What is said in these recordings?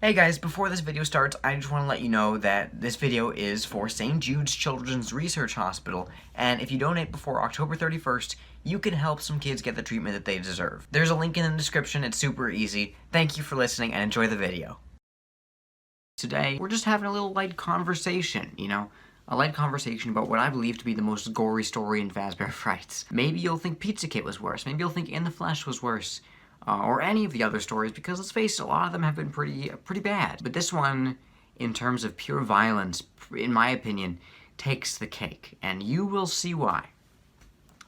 Hey guys, before this video starts, I just want to let you know that this video is for St. Jude's Children's Research Hospital, and if you donate before October 31st, you can help some kids get the treatment that they deserve. There's a link in the description, it's super easy. Thank you for listening and enjoy the video. Today, we're just having a little light conversation, a light conversation about what I believe to be the most gory story in Fazbear Frights. Maybe you'll think Pizza Kit was worse, maybe you'll think In the Flesh was worse. Or any of the other stories, because let's face it, a lot of them have been pretty bad. But this one, in terms of pure violence, in my opinion, takes the cake, and you will see why.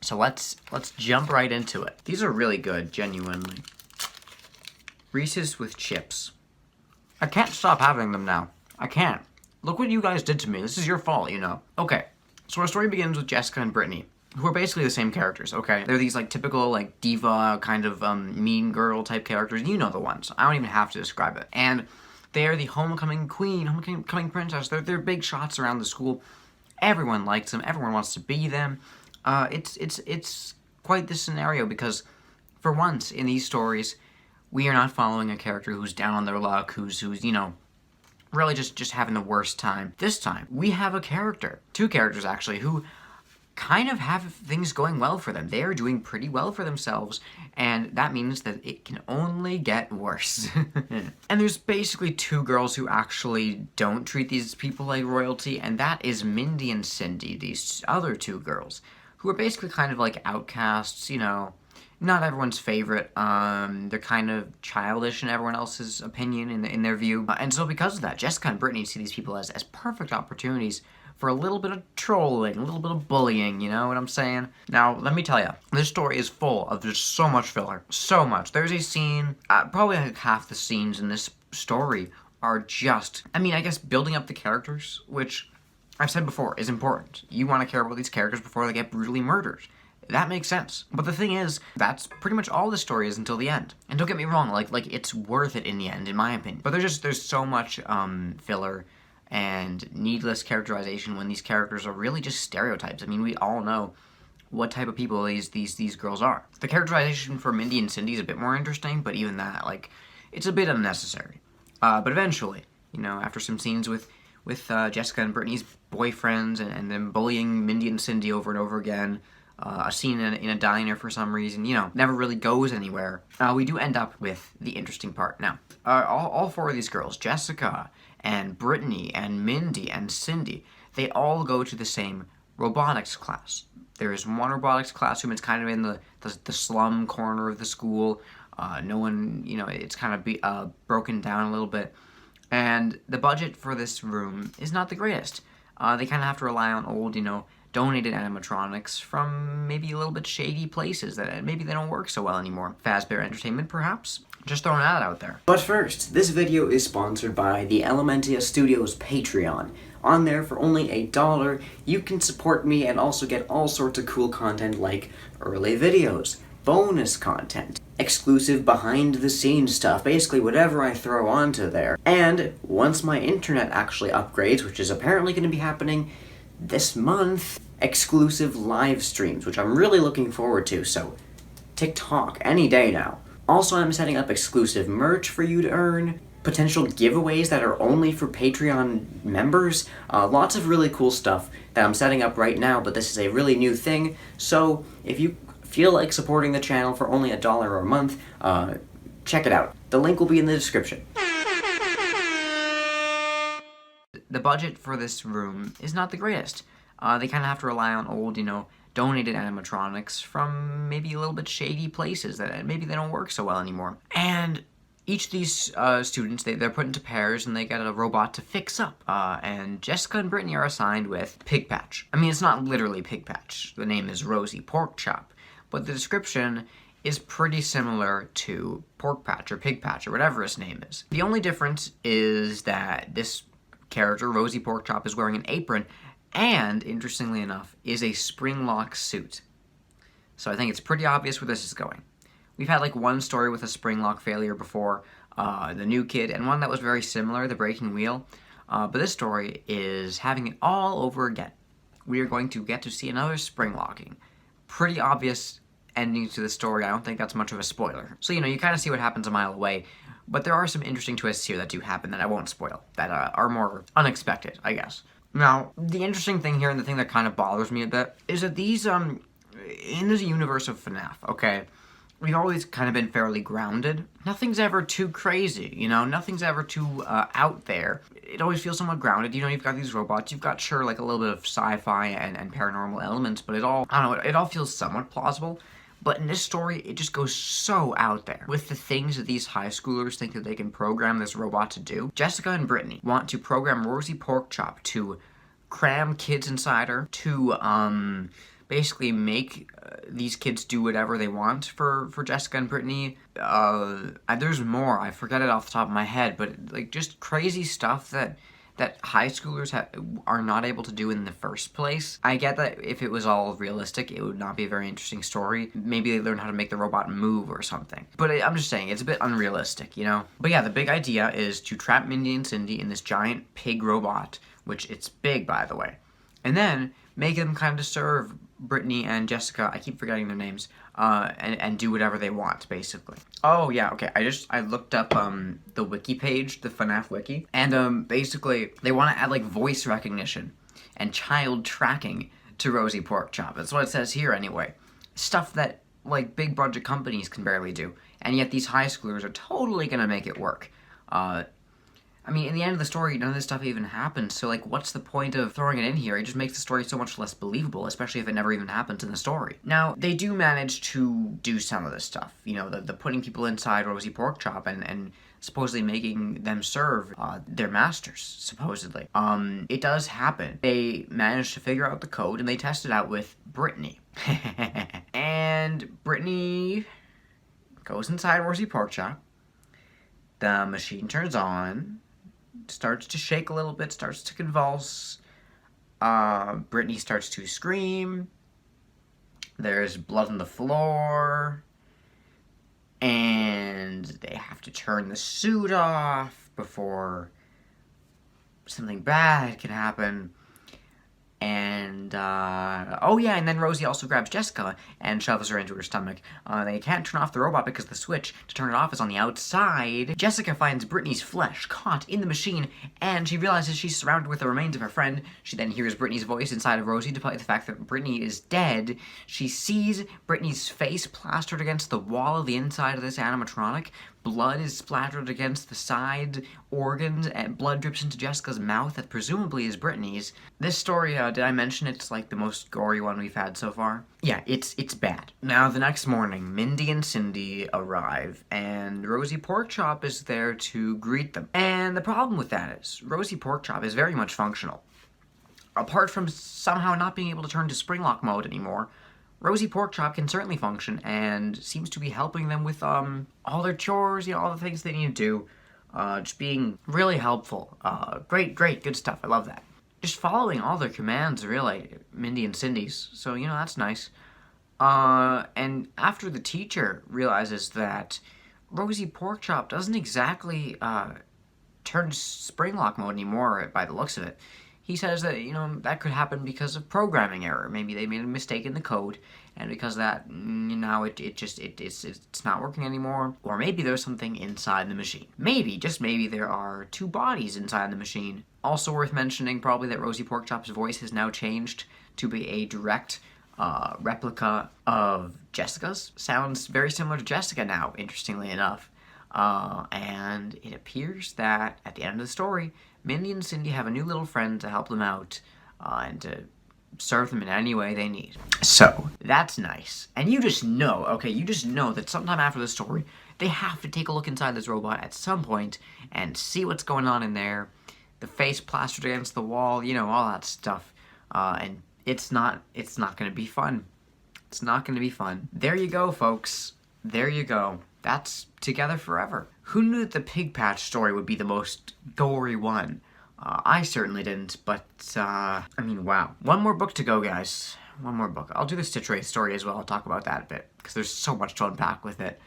So let's jump right into it. These are really good, genuinely. Reese's with chips. I can't stop having them now. I can't. Look what you guys did to me. This is your fault, Okay, so our story begins with Jessica and Brittany, who are basically the same characters, okay? They're these, typical, diva, kind of, mean girl type characters. You know the ones. I don't even have to describe it. And they are the homecoming queen, homecoming princess. They're big shots around the school. Everyone likes them. Everyone wants to be them. It's quite the scenario because, for once in these stories, we are not following a character who's down on their luck, who's really just having the worst time. This time, we have a character, two characters actually, who kind of have things going well for them. They are doing pretty well for themselves, and that means that it can only get worse. And there's basically two girls who actually don't treat these people like royalty, and that is Mindy and Cindy, these other two girls, who are basically kind of like outcasts, not everyone's favorite. They're kind of childish in everyone else's opinion, in their view. And so because of that, Jessica and Brittany see these people as perfect opportunities for a little bit of trolling, a little bit of bullying, you know what I'm saying? Now, let me tell you, this story is full of just so much filler. So much. There's a scene, probably half the scenes in this story are just, I guess building up the characters, which I've said before is important. You want to care about these characters before they get brutally murdered. That makes sense. But the thing is, that's pretty much all the story is until the end. And don't get me wrong, it's worth it in the end, in my opinion. But there's so much filler and needless characterization when these characters are really just stereotypes. We all know what type of people these girls are. The characterization for Mindy and Cindy is a bit more interesting, but even that, it's a bit unnecessary. But eventually, after some scenes with Jessica and Brittany's boyfriends and them bullying Mindy and Cindy over and over again, a scene in a diner for some reason, never really goes anywhere. We do end up with the interesting part. Now, all four of these girls, Jessica and Brittany and Mindy and Cindy, they all go to the same robotics class. There is one robotics classroom. It's kind of in the slum corner of the school. No one, it's kind of broken down a little bit. And the budget for this room is not the greatest. They kind of have to rely on old, donated animatronics from maybe a little bit shady places that maybe they don't work so well anymore. Fazbear Entertainment, perhaps? Just throwing that out there. But first, this video is sponsored by the Elementia Studios Patreon. On there, for only $1, you can support me and also get all sorts of cool content like early videos, bonus content, exclusive behind-the-scenes stuff, basically whatever I throw onto there. And once my internet actually upgrades, which is apparently going to be happening this month, exclusive live streams, which I'm really looking forward to, so TikTok any day now. Also, I'm setting up exclusive merch for you to earn, potential giveaways that are only for Patreon members, lots of really cool stuff that I'm setting up right now, but this is a really new thing, so if you feel like supporting the channel for only $1 a month, check it out. The link will be in the description. The budget for this room is not the greatest. They kind of have to rely on old, donated animatronics from maybe a little bit shady places that maybe they don't work so well anymore. And each of these students, they're put into pairs and they get a robot to fix up. And Jessica and Brittany are assigned with Pig Patch. It's not literally Pig Patch. The name is Rosie Pork Chop. But the description is pretty similar to Pork Patch or Pig Patch or whatever his name is. The only difference is that this character, Rosie Pork Chop, is wearing an apron and, interestingly enough, is a spring-lock suit. So I think it's pretty obvious where this is going. We've had one story with a spring-lock failure before, the new kid, and one that was very similar, the breaking wheel. But this story is having it all over again. We are going to get to see another spring-locking. Pretty obvious ending to the story. I don't think that's much of a spoiler. So, you kind of see what happens a mile away. But there are some interesting twists here that do happen that I won't spoil, that are more unexpected, I guess. Now, the interesting thing here, and the thing that kind of bothers me a bit, is that these, in this universe of FNAF, okay, we've always kind of been fairly grounded. Nothing's ever too crazy, you know? Nothing's ever too out there. It always feels somewhat grounded. You know, you've got these robots, you've got, sure, like a little bit of sci-fi and paranormal elements, but it all, I don't know, it all feels somewhat plausible. But in this story, it just goes so out there with the things that these high schoolers think that they can program this robot to do. Jessica and Brittany want to program Rosie Porkchop to cram kids inside her, to basically make these kids do whatever they want for Jessica and Brittany. There's more, I forget it off the top of my head, but like just crazy stuff that high schoolers are not able to do in the first place. I get that if it was all realistic, it would not be a very interesting story. Maybe they learn how to make the robot move or something. But I'm just saying, it's a bit unrealistic, you know? But yeah, the big idea is to trap Mindy and Cindy in this giant pig robot, which it's big, by the way, and then make them kind of serve Brittany and Jessica, I keep forgetting their names, and do whatever they want, basically. Oh, yeah, okay, I looked up, the wiki page, the FNAF wiki, and, basically, they want to add, like, voice recognition and child tracking to Rosie Porkchop. That's what it says here, anyway. Stuff that, like, big budget companies can barely do, and yet these high schoolers are totally gonna make it work. I mean, in the end of the story, none of this stuff even happens, so, like, what's the point of throwing it in here? It just makes the story so much less believable, especially if it never even happens in the story. Now, they do manage to do some of this stuff, you know, the putting people inside Rosie Porkchop and supposedly making them serve their masters, supposedly. It does happen. They manage to figure out the code, and they test it out with Brittany. And Brittany goes inside Rosie Porkchop. The machine turns on, starts to shake a little bit, starts to convulse. Brittany starts to scream. There's blood on the floor. And they have to turn the suit off before something bad can happen. And, oh yeah, and then Rosie also grabs Jessica and shoves her into her stomach. They can't turn off the robot because the switch to turn it off is on the outside. Jessica finds Brittany's flesh caught in the machine, and she realizes she's surrounded with the remains of her friend. She then hears Brittany's voice inside of Rosie, despite the fact that Brittany is dead. She sees Brittany's face plastered against the wall of the inside of this animatronic. Blood is splattered against the side organs, and blood drips into Jessica's mouth that presumably is Brittany's. This story, did I mention it's like the most gory one we've had so far? Yeah, it's bad. Now, the next morning, Mindy and Cindy arrive, and Rosie Porkchop is there to greet them. And the problem with that is, Rosie Porkchop is very much functional. Apart from somehow not being able to turn to springlock mode anymore, Rosie Porkchop can certainly function and seems to be helping them with all their chores, you know, all the things they need to do. Just being really helpful. Great, good stuff. I love that. Just following all their commands, really, Mindy and Cindy's. So, you know, that's nice. And after the teacher realizes that Rosie Porkchop doesn't exactly turn to springlock mode anymore by the looks of it, he says that, you know, that could happen because of programming error. Maybe they made a mistake in the code, and because of that, now it's not working anymore. Or maybe there's something inside the machine. Maybe, just maybe, there are two bodies inside the machine. Also worth mentioning, probably, that Rosie Porkchop's voice has now changed to be a direct replica of Jessica's. Sounds very similar to Jessica now, interestingly enough. And it appears that, at the end of the story, Mindy and Cindy have a new little friend to help them out, and to serve them in any way they need. So, that's nice. And you just know, okay, you just know that sometime after the story, they have to take a look inside this robot at some point and see what's going on in there. The face plastered against the wall, you know, all that stuff. And it's not gonna be fun. It's not gonna be fun. There you go, folks. There you go. That's Together Forever. Who knew that the Pig Patch story would be the most gory one? I certainly didn't, but, I mean, wow. One more book to go, guys. One more book. I'll do the Stitch Race story as well. I'll talk about that a bit, because there's so much to unpack with it.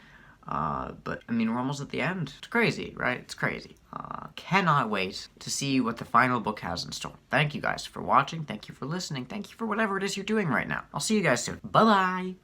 But, I mean, we're almost at the end. It's crazy, right? It's crazy. Cannot wait to see what the final book has in store. Thank you guys for watching. Thank you for listening. Thank you for whatever it is you're doing right now. I'll see you guys soon. Bye-bye!